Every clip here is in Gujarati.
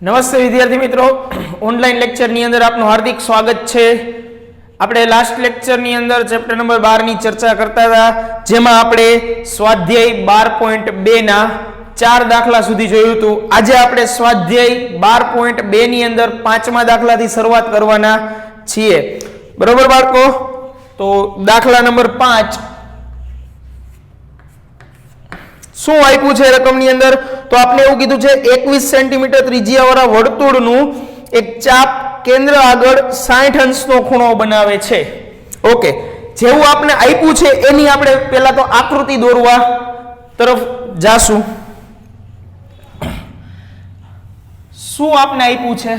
નમસ્તે વિદ્યાર્થી મિત્રો, ઓનલાઈન લેક્ચરની અંદર આપનું હાર્દિક સ્વાગત છે। આપણે લાસ્ટ લેક્ચરની અંદર ચેપ્ટર નંબર 12 ની ચર્ચા કરતા હતા, જેમાં આપણે સ્વાધ્યાય 12.2 ના 4 દાખલા સુધી જોયું હતું। આજે આપણે સ્વાધ્યાય 12.2 ની અંદર 5મા દાખલાથી શરૂઆત કરવાના છીએ, બરોબર બાળકો? તો દાખલા નંબર 5 શું આપ્યું છે રકમની અંદર? તો આપણે એવું કીધું છે 21 સેન્ટીમીટર ત્રિજ્યાવાળા વર્તુળનું એક ચાપ કેન્દ્ર આગળ 60 અંશનો ખૂણો બનાવે છે। ઓકે, જેવું આપણે આપ્યું છે એની આપણે પહેલા તો આકૃતિ દોરવા તરફ જાશું। શું આપણે આપ્યું છે?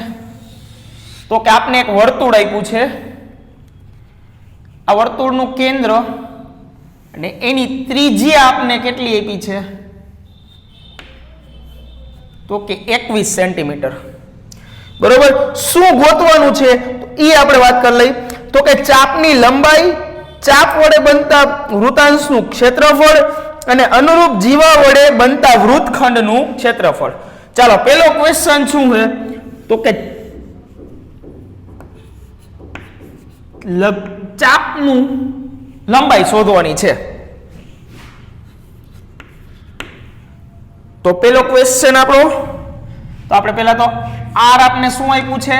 તો કે આપણે એક વર્તુળ આપ્યું છે, આ વર્તુળનું કેન્દ્ર અને એની ત્રિજ્યા આપને કેટલી આપી છે? તો કે 21 સેન્ટીમીટર, બરોબર? શું ગોતવાનું છે એ આપણે વાત કરી લઈ। તો કે ચાપની લંબાઈ, ચાપ વડે બનતા વૃતાંશનું ક્ષેત્રફળ અને અનુરૂપ જીવા વડે બનતા વૃત્તખંડનું ક્ષેત્રફળ। ચાલો, પહેલો ક્વેશ્ચન શું છે? તો કે ચાપનું લંબાઈ શોધવાની છે। તો પેલો ક્વેશ્ચન આપણો, તો આપણે પહેલા તો r આપને શું આપ્યું છે?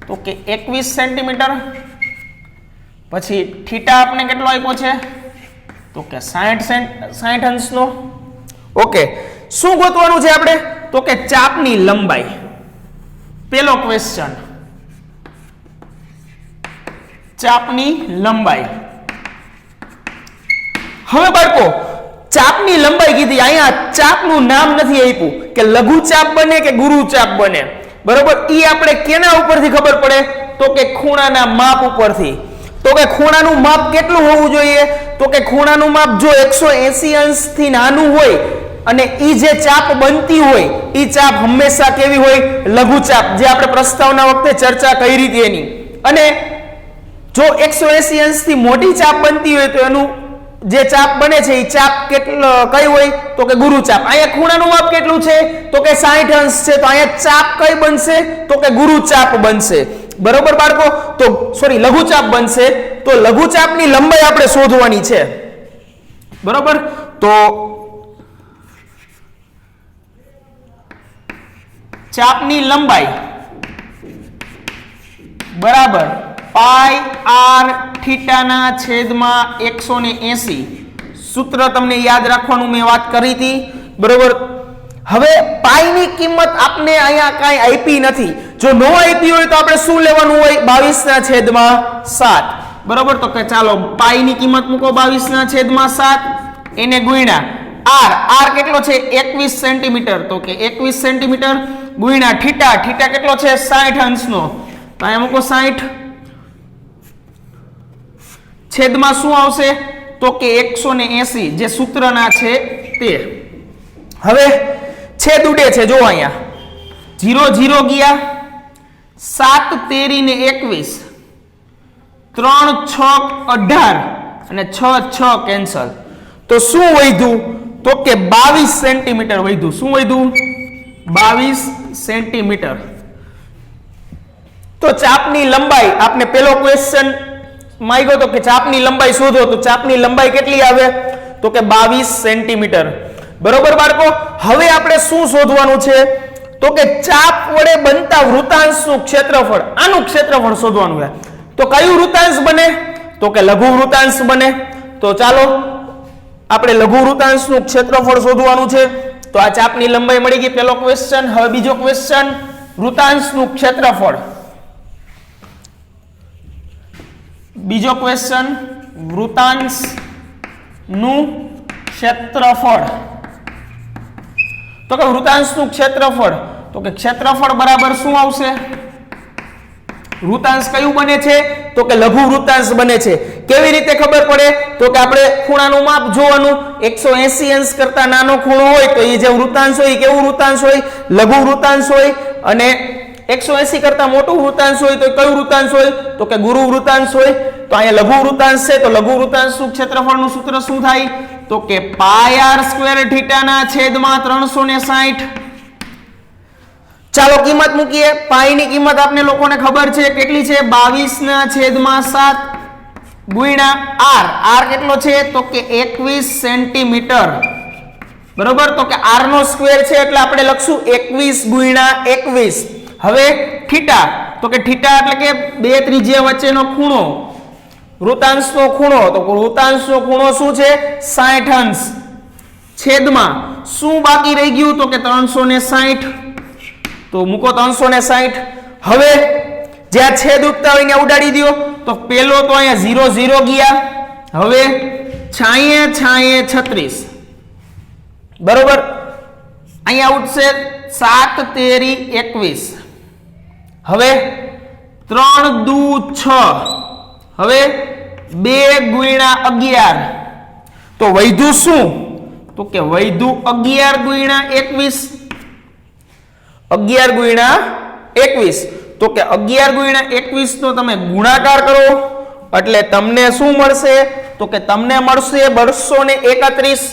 તો કે 21 સેન્ટીમીટર, પછી થીટા આપને કેટલો આપ્યો છે? તો કે 60 અંશનો। ઓકે, શું ગોતવાનું છે આપણે? તો કે ચાપની લંબાઈ, પેલો ક્વેશ્ચન, ચાપની લંબાઈ। હવે બાળકો, ચાપની લંબાઈ કીધી, અહીંયા ચાપનું નામ નથી આપ્યું કે લઘુ ચાપ બને કે ગુરુ ચાપ બને, બરોબર? ઈ આપણે કેના ઉપરથી ખબર પડે? તો કે ખૂણાના માપ ઉપરથી। તો કે ખૂણાનું માપ કેટલું હોવું જોઈએ? તો કે ખૂણાનું માપ જો 180 અંશથી નાનું હોય અને ઈ જે ચાપ બનતી હોય ઈ ચાપ હંમેશા કેવી હોય? લઘુ ચાપ, જે આપણે પ્રસ્તાવના વખતે ચર્ચા કરી હતી એની। અને જો 180 અંશથી મોટી ચાપ બનતી હોય તો એનું જે ચાપ બને છે એ ચાપ કેટલો કઈ હોય? તો કે ગુરુ ચાપ। અહીંયા ખૂણાનું માપ કેટલું છે? તો કે 60 અંશ છે, તો અહીંયા ચાપ કઈ બનશે? તો કે ગુરુ ચાપ બનશે, બરોબર બાળકો? તો સોરી, લઘુ ચાપ બનશે। તો લઘુ ચાપની લંબાઈ આપણે શોધવાની છે, બરોબર? તો ચાપની લંબાઈ બરાબર પાઈ r થીટાના છેદમાં 180। સૂત્ર તમને યાદ રાખવાનું મેં વાત કરી હતી, બરોબર? હવે પાઈ ની કિંમત આપને અહીંયા કાંઈ આપી નથી। જો નો આપી હોય તો આપણે શું લેવાનું હોય? 22/7, બરોબર? તો કે ચાલો પાઈ ની કિંમત મૂકો 22/7, એને ગુણ્યા r કેટલો છે? 21 સેન્ટીમીટર। તો કે 21 સેન્ટીમીટર ગુણ્યા થીટા કેટલો છે? 60 અંશનો, તો અહીંયા મૂકો 60, છેદમાં શું આવશે? તો કે 180, જે સૂત્રના છે તે। હવે છેદ ઉડે છે, જો અહીંયા 0 0 ગયા, 7 તેરી ને 21, 3 6 18 અને 6 6 કેન્સલ। તો શું વધ્યું? તો કે 22 સેન્ટીમીટર વધ્યું। શું વધ્યું? 22 સેન્ટીમીટર। તો ચાપની લંબાઈ આપને પેલો ક્વેશ્ચન માંગ્યો તો કે ચાપની લંબાઈ શોધો, તો ચાપની લંબાઈ કેટલી આવે? તો કે 22 સેન્ટીમીટર, બરોબર બાળકો? હવે આપણે શું શોધવાનું છે? તો કે ચાપ વડે બનતા વૃતાંશનું ક્ષેત્રફળ, આનું ક્ષેત્રફળ શોધવાનું છે। તો કયું વૃતાંશ બને? તો કે લઘુ વૃતાંશ બને। તો ચાલો આપણે લઘુ વૃતાંશનું ક્ષેત્રફળ શોધવાનું છે। તો આ ચાપની લંબાઈ મળી ગઈ, પેલો ક્વેશ્ચન। હવે બીજો ક્વેશ્ચન, વૃતાંશનું ક્ષેત્રફળ। બીજો ક્વેશ્ચન, વૃતાંશનું ક્ષેત્રફળ। તો કે વૃતાંશનું ક્ષેત્રફળ, તો કે ક્ષેત્રફળ બરાબર શું આવશે? વૃતાંશ કયું બને છે? તો કે લઘુ વૃતાંશ બને છે। કેવી રીતે ખબર પડે? તો કે આપણે ખૂણાનું માપ જોવાનું, 180 અંશ કરતા નાનો ખૂણો હોય તો એ જે વૃતાંશ હોય કેવું વૃતાંશ હોય? લઘુ વૃતાંશ હોય। અને 180 કરતા મોટું વૃતાંશ હોય તો કયું વૃતાંશ હોય? તો કે ગુરુ વૃતાંશ હોય। તો અહીંયા લઘુ વૃતાંશ છે, તો લઘુ વૃતાંશનું ક્ષેત્રફળનું સૂત્ર શું થાય? તો કે પાઈ r સ્ક્વેર થીટાના છેદમાં 360। ચાલો કિંમત મૂકીએ. પાઈની કિંમત આપને લોકોને ખબર છે કેટલી છે? 22/7 ગુણ્યા r. r કેટલો છે? તો કે 21 સેન્ટીમીટર. બરોબર, તો કે r નો સ્ક્વેર છે એટલે આપણે લખશું 21 ગુણ્યા 21. હવે થીટા, તો કે થીટા એટલે કે બે ત્રિજ્યા વચ્ચેનો ખૂણો, વૃતાંશનો ખૂણો. તો વૃતાંશનો ખૂણો શું છે? 60 અંશ. છેદમાં શું બાકી રહી ગયું? તો કે 360. તો મૂકો 360. હવે જ્યાં છેદ ઉગતા હોય ને ઉડાડી દો. તો પેલો તો અહીંયા 0 0 ગયા. હવે છાંયે 36. બરોબર, અહીંયા ઉઠશે 7 તેરી 21. હવે 3 દુ 6. હવે 2 ગુણ્યા 11. તો વૈધું શું? તો કે વૈધું 11 ગુણ્યા 21. 11 ગુણ્યા 21. તો કે 11 ગુણ્યા 21 નો તમે ગુણાકાર કરો એટલે તમને શું મળશે? તો કે તમને મળશે 231.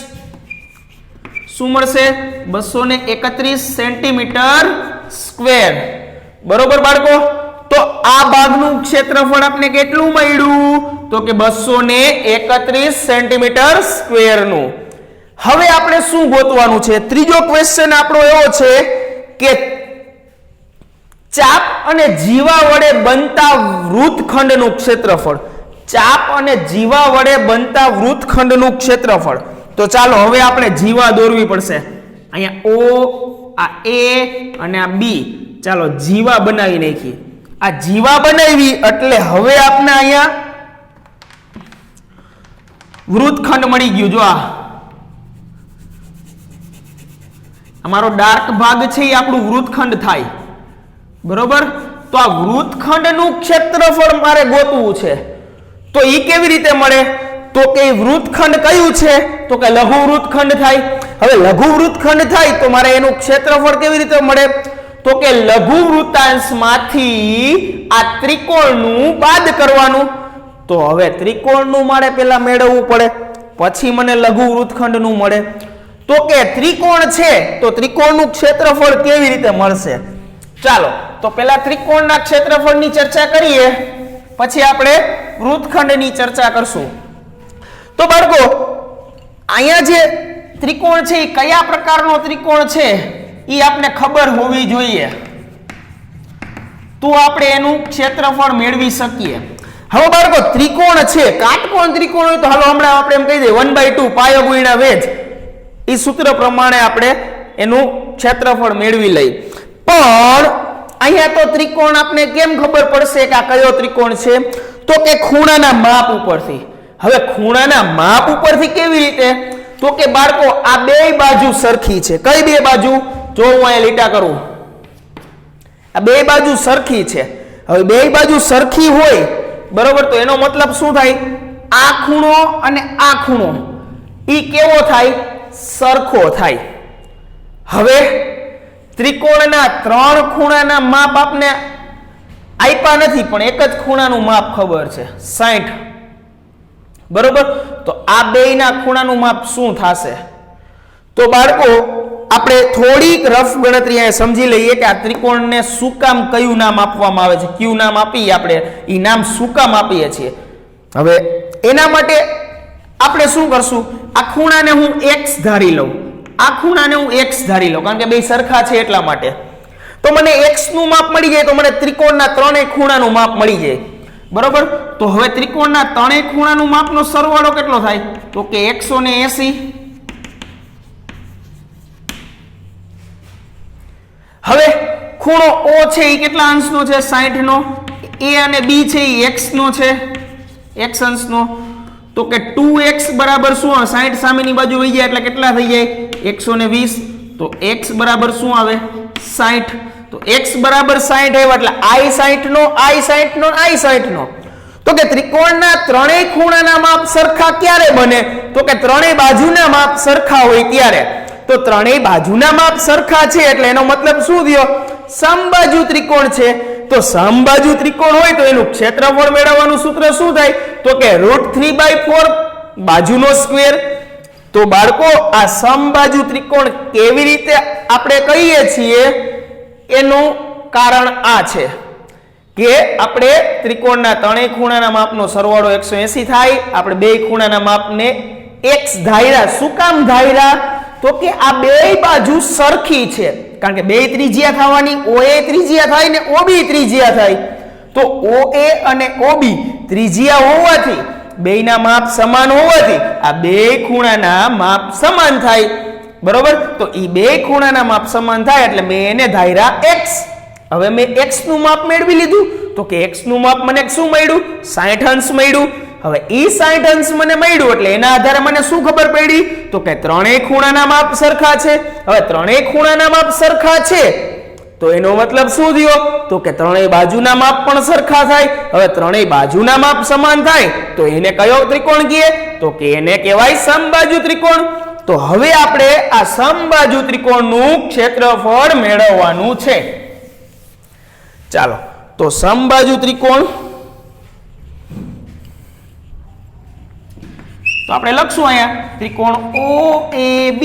શું મળશે? 231 સેન્ટીમીટર સ્ક્વેર. બરોબર બાળકો, તો આ ભાગનું ક્ષેત્રફળ આપણે કેટલું મળ્યું? તો કે 231 સેન્ટીમીટર સ્ક્વેર નું. હવે આપણે શું ગોતવાનું છે? ત્રીજો ક્વેશ્ચન આપણો એવો છે કે ચાપ અને જીવા વડે બનતા વૃત્તખંડનું ક્ષેત્રફળ. ચાપ અને જીવા વડે બનતા વૃત્તખંડનું ક્ષેત્રફળ. તો ચાલો હવે આપણે જીવા દોરવી પડશે. અહીંયા O, આ A અને આ B. ચાલો જીવા બનાવી નાખી. આ જીવા બનાવી એટલે હવે આપણે અહીંયા વૃત્તખંડ મળી ગયું. જો આ અમારો ડાર્ક ભાગ છે એ આપણું વૃત્તખંડ થાય. બરોબર, તો આ વૃત્તખંડનું ક્ષેત્રફળ મારે ગોતવું છે. તો એ કેવી રીતે મળે? તો કે વૃત્તખંડ કયું છે? તો કે લઘુ વૃત્તખંડ થાય. હવે લઘુ વૃત્તખંડ થાય તો મારે એનું ક્ષેત્રફળ કેવી રીતે મળે? તો કે લઘુ વૃત્તાંશમાંથી આ ત્રિકોણનું બાદ કરવાનું. તો હવે ત્રિકોણનું મારે પહેલા મેળવવું પડે, પછી મને લઘુ વૃત્તખંડનું મળે. તો કે ત્રિકોણ છે તો ત્રિકોણનું ક્ષેત્રફળ કેવી રીતે મળશે? ચાલો તો પહેલા ત્રિકોણના ક્ષેત્રફળની ચર્ચા કરીએ, પછી આપણે વૃત્તખંડની ચર્ચા કરશું. તો બાળકો, અહીંયા જે ત્રિકોણ છે એ કયા પ્રકારનો ત્રિકોણ છે એ આપણે ખબર હોવી જોઈએ, તો આપણે એનું ક્ષેત્રફળ મેળવી શકીએ. હવે બાળકો, ત્રિકોણ છે, કાટકોણ ત્રિકોણ હોય તો હાલો હમણાં આપણે એમ કહી દઈએ 1/2 પાયો ગુણ્યા વેધ. એ સૂત્ર પ્રમાણે આપણે એનું ક્ષેત્રફળ મેળવી લઈ. પણ અહીંયા તો ત્રિકોણ આપણે કેમ ખબર પડશે કે આ કયો ત્રિકોણ છે? તો કે ખૂણાના માપ ઉપરથી. હવે ખૂણાના માપ ઉપરથી કેવી રીતે? તો કે બાળકો, આ બે બાજુ સરખી છે. કઈ બે બાજુ? જો હું અહીંયા લીટા કરું, આ બે બાજુ સરખી છે. હવે બે બાજુ સરખી હોય, બરોબર, તો એનો મતલબ શું થાય? આ ખૂણો અને આ ખૂણો ઈ કેવો થાય? સરખો થાય. હવે ત્રિકોણના 3 ખૂણાના માપ આપને આપ્યા નથી, પણ એક જ ખૂણાનું માપ ખબર છે, 60. બરોબર, તો આ બેયના ખૂણાનું માપ શું થશે? તો બાળકો, આપણે થોડીક રફ ગણતરી અહીંયા સમજી લઈએ કે આ ત્રિકોણને શું કામ કયું નામ આપવામાં આવે છે. કયું નામ આપીએ આપણે, એ નામ શું કામ આપીએ છીએ? હવે એના માટે આપણે શું કરશું? આ ખૂણાને હું x ધારી લઉં, આ ખૂણાને હું x ધારી લઉં, કારણ કે બે સરખા છે એટલા માટે. તો મને x નું માપ મળી જાય તો મને ત્રિકોણના 3 ખૂણાનું માપ મળી જાય. બરોબર, તો હવે ત્રિકોણના 3 ખૂણાનું માપનો સરવાળો કેટલો થાય? તો કે 180. હવે ખૂણો O છે એ કેટલા અંશનો છે? 60 નો. A અને B છે એ x નો છે, x અંશનો. તો કે 2x બરાબર શું? 60 સામેની બાજુ વહી જાય એટલે કેટલા થઈ જાય? 120. તો x બરાબર શું આવે? 60. તો x બરાબર 60 આવ્યા એટલે i 60 no, i 60 no, i 60 નો. તો કે ત્રિકોણના 3 ખૂણાના માપ સરખા ક્યારે બને? તો કે 3 બાજુના માપ સરખા હોય ત્યારે. તો 3 બાજુના માપ સરખા છે એટલે એનો મતલબ શું થયો? સમબાજુ ત્રિકોણ છે. તો સમબાજુ ત્રિકોણ હોય તો એનું ક્ષેત્રફળ મેળવવાનું સૂત્ર શું થાય? તો કે √3/4 બાજુનો સ્ક્વેર. તો બાળકો, આ સમબાજુ ત્રિકોણ કેવી રીતે આપણે કહીએ છીએ એનું કારણ આ છે કે આપણે ત્રિકોણના ત્રણેય ખૂણાના માપનો સરવાળો 180 થાય. આપણે બે ખૂણાના માપને x ધાર્યા. શું કામ ધાર્યા? તો કે આ બે બાજુ સરખી છે, કારણ કે બે ત્રિજ્યા થવાની, OA ત્રિજ્યા થાય ને OB ત્રિજ્યા થાય. તો OA અને OB ત્રિજ્યા હોવાથી, બેયના માપ સમાન હોવાથી આ બે ખૂણાના માપ સમાન થાય. બરોબર? તો ઈ બે ખૂણાના માપ સમાન થાય એટલે મેં એને ધાર્યા x. હવે મેં x નું માપ મેળવી લીધું. તો કે x નું માપ મને શું મળ્યું? 60 અંશ મળ્યું. હવે ઈ 60 અંશ મને મળ્યું એટલે એના આધારે મને શું ખબર પડી? તો કે ત્રણેય ખૂણાના માપ સરખા છે. હવે ત્રણેય ખૂણાના માપ સરખા છે તો એનો મતલબ શું થયો? તો કે ત્રણેય બાજુના માપ પણ સરખા થાય. હવે ત્રણેય બાજુના માપ સમાન થાય તો એને કયો ત્રિકોણ કહીએ? તો કે એને કહેવાય સમબાજુ ત્રિકોણ. તો હવે આપણે આ સમબાજુ ત્રિકોણનું ક્ષેત્રફળ મેળવવાનું છે. ચાલો તો સમબાજુ ત્રિકોણ તો આપણે લખશું અહીંયા ત્રિકોણ OAB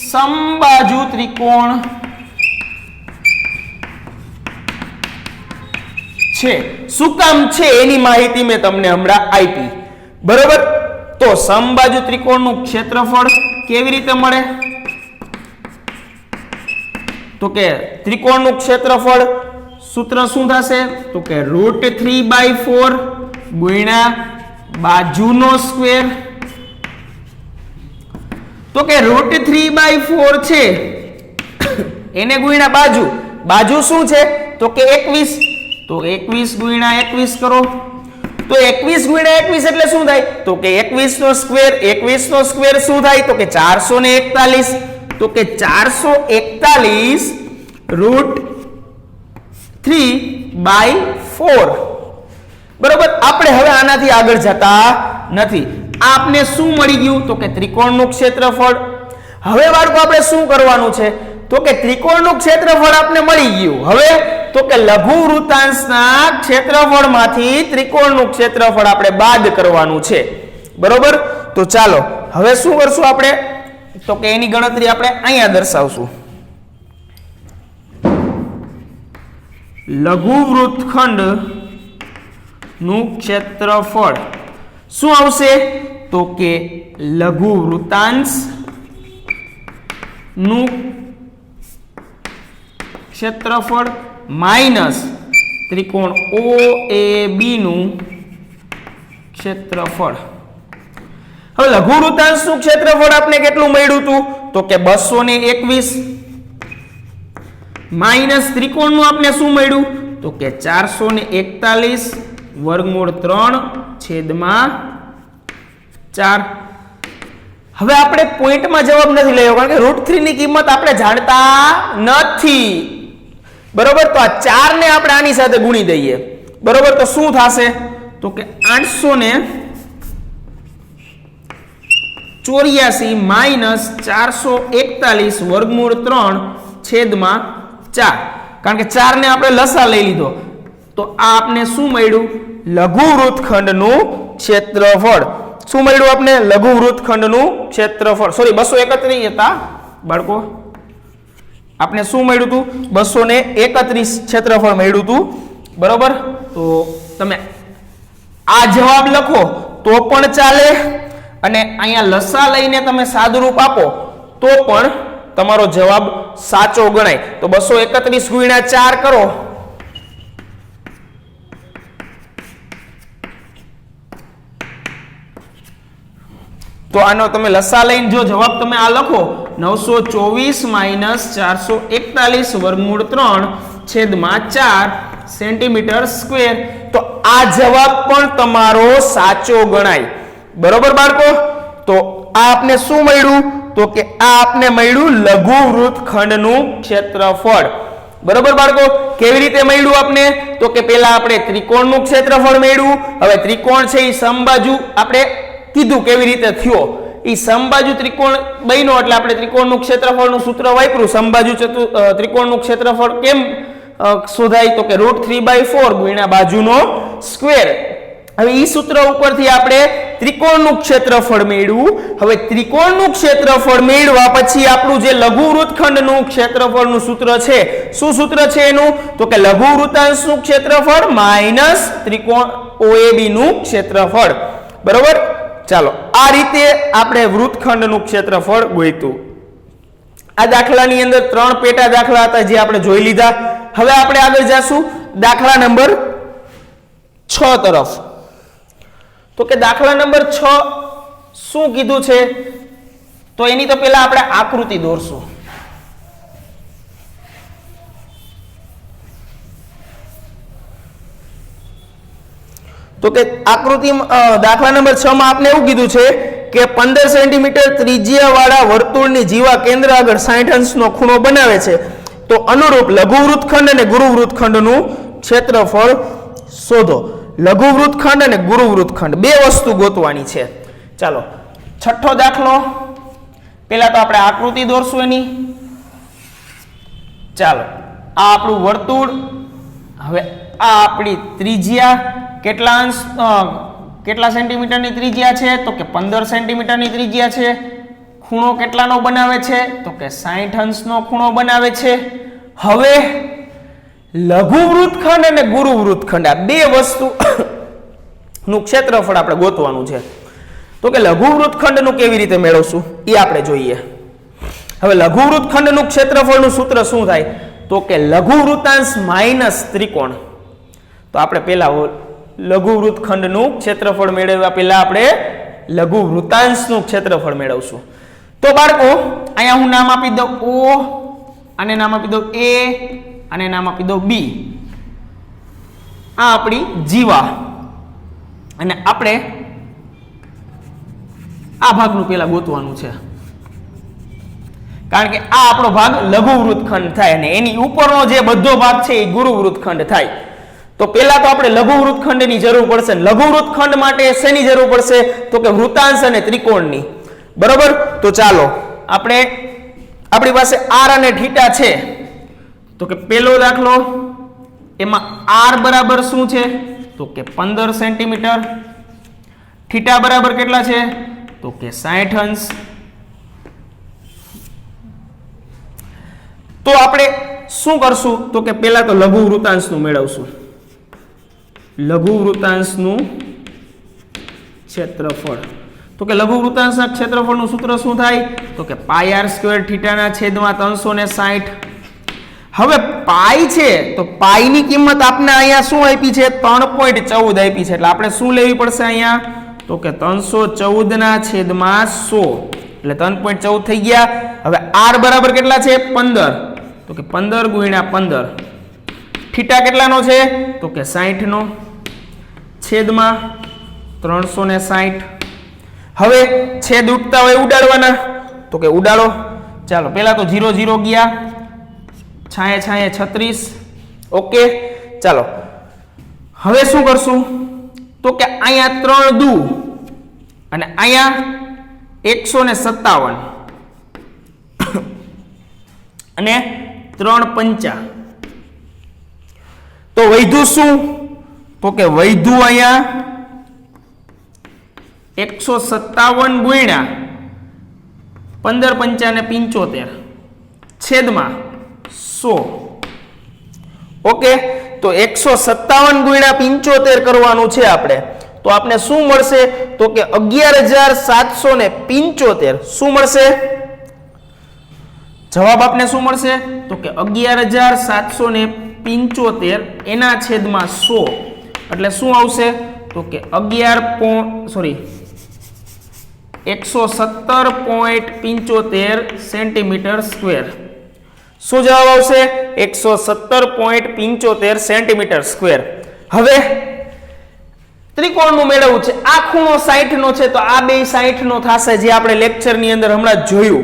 સમબાજુ ત્રિકોણ છે. શું કામ છે એની માહિતી મેં તમને હમણાં આપી. બરોબર? તો સમબાજુ ત્રિકોણનું ક્ષેત્રફળ કેવી રીતે મળે? તો કે ત્રિકોણનું ક્ષેત્રફળ સૂત્ર શું થશે? તો કે √3/4 ગુણ્યા બાજુનો સ્ક્વેર. તો કે √3/4 છે એને ગુણ્યા બાજુ. બાજુ શું છે? તો કે 21. તો 21 ગુણ્યા 21 કરો. તો 21 ગુણ્યા 21 એટલે શું થાય? તો કે 21 નો સ્ક્વેર. 21 નો સ્ક્વેર શું થાય? તો કે 441. તો કે 441 √3/4. બરોબર? આપણે હવે આનાથી આગળ જતા નથી. આપને શું મળી ગયું? તો કે ત્રિકોણનું ક્ષેત્રફળ. હવે બાળકો આપણે શું કરવાનું છે? તો કે ત્રિકોણનું ક્ષેત્રફળ આપને મળી ગયું. હવે તો કે લઘુ વૃત્તાંશના ક્ષેત્રફળમાંથી ત્રિકોણનું ક્ષેત્રફળ આપણે બાદ કરવાનું છે. બરોબર? તો ચાલો હવે શું કરશું આપણે? તો કે એની ગણતરી આપણે અહીંયા દર્શાવશું. લઘુ વૃત્તખંડ નું ક્ષેત્રફળ શું આવશે? તો કે લઘુ વૃત્તાંશ નું ક્ષેત્રફળ માઈનસ ત્રિકોણ OAB નું ક્ષેત્રફળ. હવે લઘુ વૃત્તાંશ નું ક્ષેત્રફળ આપણે કેટલું મળ્યું હતું? તો કે 221 માઈનસ ત્રિકોણ નું આપણે શું મળ્યું? તો કે 441 વર્ગમૂળ 3/4. હવે આપણે પોઈન્ટમાં જવાબ નથી લેવો કારણ કે √3 ની કિંમત આપણે જાણતા નથી. બરોબર? તો આ 4 ને આપણે આની સાથે ગુણી દઈએ. બરોબર? તો શું થશે? તો કે 884 માઈનસ 441 વર્ગમૂળ 3/4. કારણ કે 4 ને આપણે લસા લઈ લીધો તો આ આપને શું મળ્યું? લઘુ વૃત્તખંડનું ક્ષેત્રફળ. શું મળ્યું આપને? લઘુ વૃત્તખંડનું ક્ષેત્રફળ. સોરી 231 હતા બાળકો. આપને શું મળ્યું હતું? 231 ક્ષેત્રફળ મળ્યું હતું. બરોબર? તો તમે આ જવાબ લખો તો પણ ચાલે અને અહીંયા લસા લઈને તમે સાદુરૂપ આપો તો પણ તમારો જવાબ સાચો ગણાય. તો 231 ગુણ્યા 4 કરો. તો આનો તમે લસા લઈને જો જવાબ તમે આ લખો 924 માઈનસ 441 વર્ગમૂળ 3/4 સેન્ટીમીટર સ્ક્વેર. તો આ જવાબ પણ તમારો સાચો ગણાય. બરોબર બાળકો? તો આ આપને શું મળ્યું? તો કે આ આપને મળ્યું લઘુ વૃત્તખંડનું ક્ષેત્રફળ. બરોબર બાળકો? કેવી રીતે મળ્યું આપને? તો કે પહેલા આપણે ત્રિકોણનું ક્ષેત્રફળ મળ્યું. હવે ત્રિકોણ છે એ સમબાજુ આપણે કીધું કેવી રીતે થયો. એ સમબાજુ ત્રિકોણ બન્યો એટલે આપણે ત્રિકોણનું ક્ષેત્રફળનું સૂત્ર વાપર્યું. સમબાજુ ત્રિકોણનું ક્ષેત્રફળ કેમ શોધાય? તો કે √3/4 ગુણ્યા બાજુનો સ્ક્વેર. હવે ઈ સૂત્ર ઉપરથી આપણે ત્રિકોણનું ક્ષેત્રફળ મેળવ્યું. હવે ત્રિકોણનું ક્ષેત્રફળ મેળવ્યા પછી આપણું જે લઘુ વૃત્તખંડનું ક્ષેત્રફળનું સૂત્ર છે, શું સૂત્ર છે એનું? તો કે લઘુ વૃત્તાંશનું ક્ષેત્રફળ માઈનસ ત્રિકોણ OAB નું ક્ષેત્રફળ. બરોબર. ચાલો આ રીતે આપણે વૃત્તખંડનું ક્ષેત્રફળ ગોત્યું. આ દાખલાની અંદર 3 પેટા દાખલા હતા જે આપણે જોઈ લીધા. હવે આપણે આગળ જાશું દાખલા નંબર 6 તરફ. તો કે દાખલા નંબર 6 શું કીધું છે? તો એની તો પહેલા આપણે આકૃતિ દોરશું. તો કે આકૃતિ દાખલા નંબર 6 માં આપણે એવું કીધું છે કે 15 સેન્ટીમીટર ત્રિજ્યા વાળા વર્તુળની જીવા કેન્દ્ર આગળ 60 અંશનો ખૂણો બનાવે છે. તો અનુરૂપ લઘુ વૃત્તખંડ અને ગુરુ વૃત્તખંડનું ક્ષેત્રફળ શોધો. લઘુ વૃત્તખંડ અને ગુરુ વૃત્તખંડ બે વસ્તુ ગોતવાની છે. ચાલો છઠ્ઠો દાખલો. પહેલા તો આપણે આકૃતિ દોરશું એની. ચાલો આ આપણું વર્તુળ. હવે આ આપણી ત્રિજ્યા કેટલા અંશ કેટલા સેન્ટીમીટરની ત્રિજ્યા છે? તો કે 15 સેન્ટીમીટરની ત્રિજ્યા છે. ખૂણો કેટલાનો બનાવે છે? તો કે 60 અંશનો ખૂણો બનાવે છે. હવે લઘુ વૃત્તખંડ અને ગુરુ વૃત્તખંડ આ બે વસ્તુ નું ક્ષેત્રફળ આપણે ગોતવાનું છે. તો કે લઘુ વૃત્તખંડનું કેવી રીતે મેળવશું એ આપણે જોઈએ. હવે લઘુ વૃત્તખંડનું ક્ષેત્રફળનું સૂત્ર શું થાય? તો કે લઘુ વૃત્તાંશ માઈનસ ત્રિકોણ. તો આપણે પહેલા લઘુ વૃત્તખંડનું ક્ષેત્રફળ મેળવ્યા પહેલા આપણે લઘુ વૃત્તાંશનું ક્ષેત્રફળ મેળવશું. તો બાળકો અહીંયા હું નામ આપી દઉં O, અને નામ આપી દઉં A, અને નામ આપી દઉં B. આ આપણી જીવા. અને આપણે આ ભાગનું પહેલા ગોતવાનું છે, કારણ કે આ આપણો ભાગ લઘુ વૃત્તખંડ થાય અને એની ઉપરનો જે બધો ભાગ છે એ ગુરુ વૃત્તખંડ થાય. તો પહેલા તો આપણે લઘુ વૃત્તખંડની જરૂર પડશે. લઘુ વૃત્તખંડ માટે શેની જરૂર પડશે? તો કે વૃત્તાંશ અને ત્રિકોણની. બરોબર. તો ચાલો આપણે આપણી પાસે r અને θ છે. તો કે પહેલો દાખલો, એમાં r બરાબર શું છે? તો કે 15 સેન્ટીમીટર. θ બરાબર કેટલા છે? તો કે 60 અંશ. તો આપણે શું કરશું? તો કે પહેલા તો લઘુ વૃત્તાંશનું મેળવશું. લઘુ વૃત્તાંશનું ક્ષેત્રફળ. તો કે લઘુ વૃત્તાંશના ક્ષેત્રફળનું સૂત્ર શું થાય? તો કે πr² θ ના છેદમાં 360. હવે પાઈ છે તો પાઈની કિંમત આપણે અહીંયા શું આપી છે? 3.14 આપી છે. એટલે આપણે શું લેવી પડશે અહીંયા? તો કે 314 ના છેદમાં 100 એટલે 3.14 થઈ ગયા. હવે r બરાબર કેટલા છે? 15. તો કે 15 ગુણ્યા 15. θ કેટલાનો છે? તો કે 60 નો છેદમાં 360. હવે છેદ ઉડતા હોય ઉડાડવાના. તો કે ઉડાડો. ચાલો પહેલા તો 0 0 ગયા, છાંયે છાંયે 36. ઓકે. ચાલો હવે શું કરશું? તો કે અહીંયા 3 દુ અને અહીંયા 157 અને 3 પંચા. તો વૈધું શું? તો કે વૈધું અહીંયા 157 ગુણ્યા 15 પંચા ને 75 છેદમાં 100. ઓકે. તો 157 ગુણ્યા 75 કરવાનું છે આપણે. તો આપણે શું મળશે? તો કે 11775. શું મળશે જવાબ? આપને શું મળશે? તો કે 11775 એના છેદમાં 100 એટલે શું આવશે? તો કે 117.75 સેન્ટીમીટર સ્ક્વેર. શું જવાબ આવશે? 117.75 સેન્ટીમીટર સ્ક્વેર. હવે ત્રિકોણનું મેળવવું છે. આ ખૂણો 60 નો છે તો આ બે 60 નો થશે, જે આપણે લેક્ચરની અંદર હમણાં જ જોયું.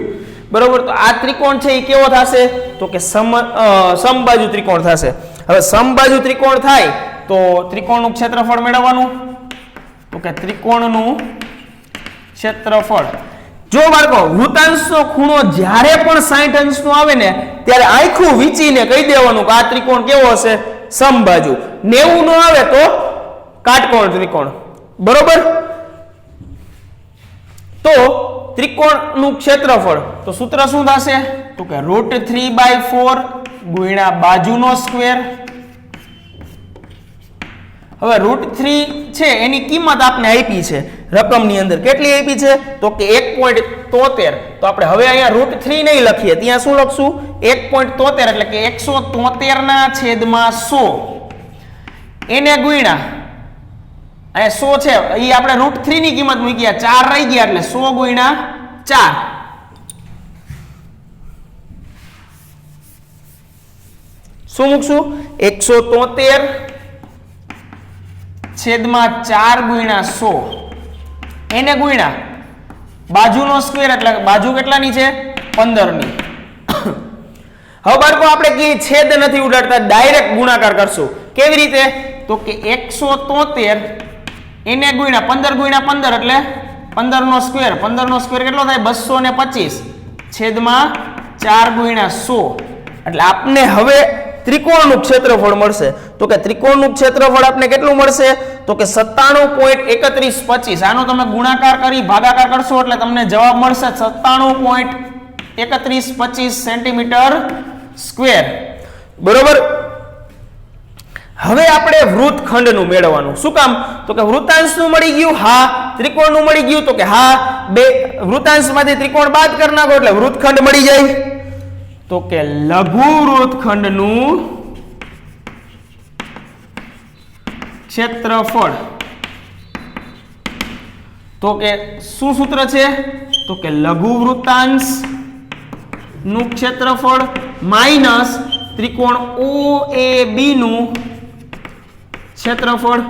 બરોબર. તો આ ત્રિકોણ છે એ કેવો થશે? તો કે સમબાજુ ત્રિકોણ થશે. હવે સમબાજુ ત્રિકોણ થાય તો ત્રિકોણનું ક્ષેત્રફળ મેળવવાનું. તો કે ત્રિકોણનું ક્ષેત્રફળ. જો બાળકો વૃત્તાંશનો ખૂણો જ્યારે પણ 60 અંશનો આવે ને ત્યારે આખું વીંચીને કહી દેવાનું કે આ ત્રિકોણ કેવો હશે? સમબાજુ. 90 નો આવે તો કાટકોણ ત્રિકોણ. બરોબર. તો ત્રિકોણનું ક્ષેત્રફળ તો સૂત્ર શું થશે તો કે √3/4 ગુણ્યા બાજુનો સ્ક્વેર. હવે √3 છે એની કિંમત આપણે આપી છે રકમની અંદર. કેટલી આપી છે તો કે 1.73. તો આપણે હવે અહીંયા √3 નહીં લખીએ, ત્યાં શું લખશું 1.73 એટલે કે 173/100 એને ગુણ્યા અહીંયા 100 છે એ આપણે √3 ની કિંમત મૂકી 4 રહી ગયા એટલે 100 ગુણ્યા 4. શું મૂકશું 173/4 ગુણ્યા 100 એને ગુણ્યા બાજુનો સ્ક્વેર એટલે બાજુ કેટલાની છે 15 ની. હવે બાળકો આપણે કે છેદ નથી ઉડાડતા, ડાયરેક્ટ ગુણાકાર કરશું. કેવી રીતે તો કે 173 એને ગુણ્યા 15 ગુણ્યા 15 એટલે 15 નો સ્ક્વેર. 15 નો સ્ક્વેર કેટલો થાય 225/4 ગુણ્યા 100 એટલે આપને હવે ત્રિકોણનું ક્ષેત્રફળ મળશે. તો કે ત્રિકોણનું ક્ષેત્રફળ આપને કેટલું મળશે તો કે 97.3125. આનો તમે ગુણાકાર કરી ભાગાકાર કરશો એટલે તમને જવાબ મળશે 97.3125 સેન્ટીમીટર સ્ક્વેર. બરોબર. હવે આપણે વૃત્તખંડનું મેળવવાનું. શું કામ તો કે વૃત્તાંશનું મળી ગયું, હા. ત્રિકોણનું મળી ગયું તો કે હા. બે વૃત્તાંશમાંથી ત્રિકોણ બાદ કરી નાખો એટલે વૃત્તખંડ મળી જાય. તો કે લઘુ વૃત્તખંડનું ક્ષેત્રફળ તો કે શું સૂત્ર છે તો કે લઘુ વૃત્તાંશ નું ક્ષેત્રફળ માઈનસ ત્રિકોણ OAB નું ક્ષેત્રફળ.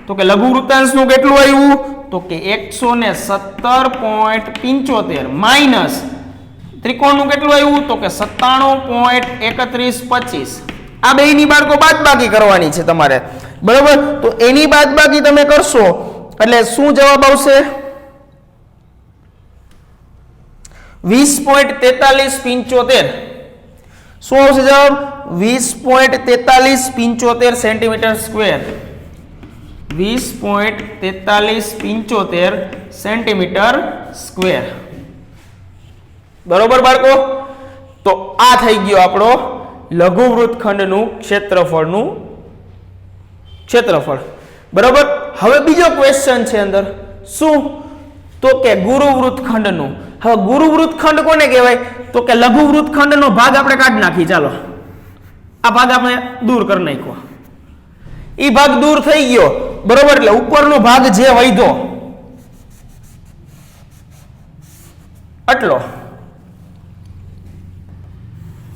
તો કે લઘુ વૃત્તાંશ નું કેટલું આવ્યું તો કે 117.75 માઈનસ ત્રિકોણનું કેટલું આવ્યું તો કે 97.3125. આ બેયની બાળકો બાદબાકી કરવાની છે તમારે. બરોબર. તો એની બાદબાકી તમે કરશો એટલે શું જવાબ આવશે 20.4375. શું આવશે જવાબ 20.4375 સેન્ટીમીટર સ્ક્વેર. 20.4375 centimetre square. બરોબર બાળકો. તો આ થઈ ગયો આપણો લઘુ વૃત્તખંડનું ક્ષેત્રફળનું ક્ષેત્રફળ. બરોબર. હવે બીજો ક્વેશ્ચન છે અંદર શું તો કે ગુરુ વૃત્તખંડનું. હવે ગુરુ વૃત્તખંડ કોને કહેવાય તો કે લઘુ વૃત્તખંડનો ભાગ આપણે કાઢી નાખી. ચાલો આ ભાગ આપણે દૂર કરી નાખ્યો. એ ભાગ દૂર થઈ ગયો. બરોબર. એટલે ઉપરનો ભાગ જે વધ્યો આટલો